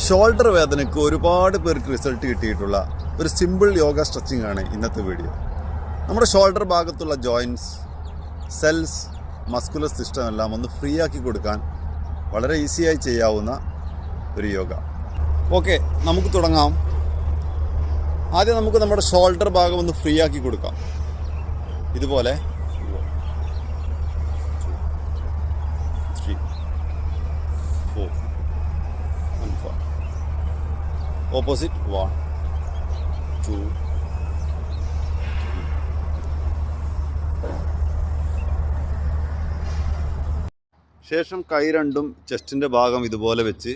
Shoulder വേദനയ്ക്ക് ഒരുപാട് പേർക്ക് റിസൾട്ട് കിട്ടിയിട്ടുള്ള ഒരു സിമ്പിൾ യോഗ സ്ട്രെച്ചിങ് ആണ് ഇന്നത്തെ വീഡിയോ. നമ്മുടെ ഷോൾഡർ ഭാഗത്തുള്ള ജോയിൻറ്റ്സ്, സെൽസ്, മസ്കുലർ സിസ്റ്റം എല്ലാം ഒന്ന് ഫ്രീ ആക്കി കൊടുക്കാൻ വളരെ ഈസിയായി ചെയ്യാവുന്ന ഒരു യോഗ. ഓക്കെ, നമുക്ക് തുടങ്ങാം. ആദ്യം നമുക്ക് നമ്മുടെ ഷോൾഡർ ഭാഗം ഒന്ന് ഫ്രീ ആക്കി കൊടുക്കാം. ഇതുപോലെ 3, 4 and 5. Opposite 1, 2, 3. ശേഷം കൈ രണ്ടും ചെസ്റ്റിൻ്റെ ഭാഗം ഇതുപോലെ വെച്ച്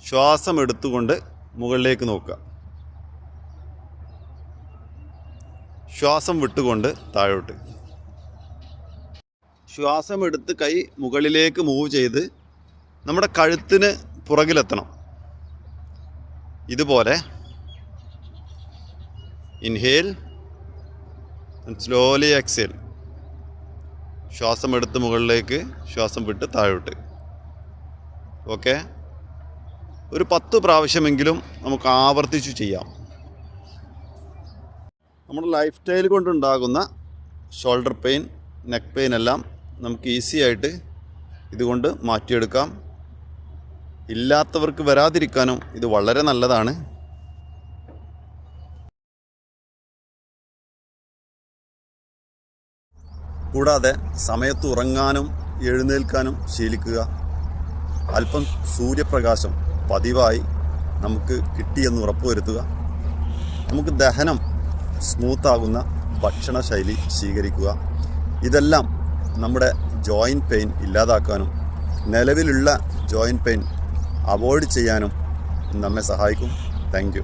ശ്വാസം എടുത്തുകൊണ്ട് മുകളിലേക്ക് നോക്കുക. ശ്വാസം വിട്ടുകൊണ്ട് താഴോട്ട്. ശ്വാസം എടുത്ത് കൈ മുകളിലേക്ക് മൂവ് ചെയ്ത് നമ്മുടെ കഴുത്തിന് പുറകിലെത്തണം. ഇതുപോലെ ഇൻഹേൽ ആൻഡ് സ്ലോലി എക്സേൽ. ശ്വാസം എടുത്ത് മുകളിലേക്ക്, ശ്വാസം വിട്ട് താഴോട്ട്. ഓക്കെ, ഒരു 10 പ്രാവശ്യമെങ്കിലും നമുക്ക് ആവർത്തിച്ചു ചെയ്യാം. നമ്മുടെ ലൈഫ് സ്റ്റൈൽ കൊണ്ടുണ്ടാകുന്ന ഷോൾഡർ പെയിൻ, നെക്ക് പെയിൻ എല്ലാം നമുക്ക് ഈസി ആയിട്ട് ഇതുകൊണ്ട് മാറ്റിയെടുക്കാം. ഇല്ലാത്തവർക്ക് വരാതിരിക്കാനും ഇത് വളരെ നല്ലതാണ്. കൂടാതെ സമയത്ത് ഉറങ്ങാനും എഴുന്നേൽക്കാനും ശീലിക്കുക. അല്പം സൂര്യപ്രകാശം പതിവായി നമുക്ക് കിട്ടിയെന്ന് ഉറപ്പുവരുത്തുക. നമുക്ക് ദഹനം സ്മൂത്താകുന്ന ഭക്ഷണശൈലി സ്വീകരിക്കുക. ഇതെല്ലാം നമ്മുടെ ജോയിൻറ്റ് പെയിൻ ഇല്ലാതാക്കാനും നിലവിലുള്ള ജോയിൻറ്റ് പെയിൻ അവോയ്ഡ് ചെയ്യാനും നമ്മെ സഹായിക്കും. Thank you.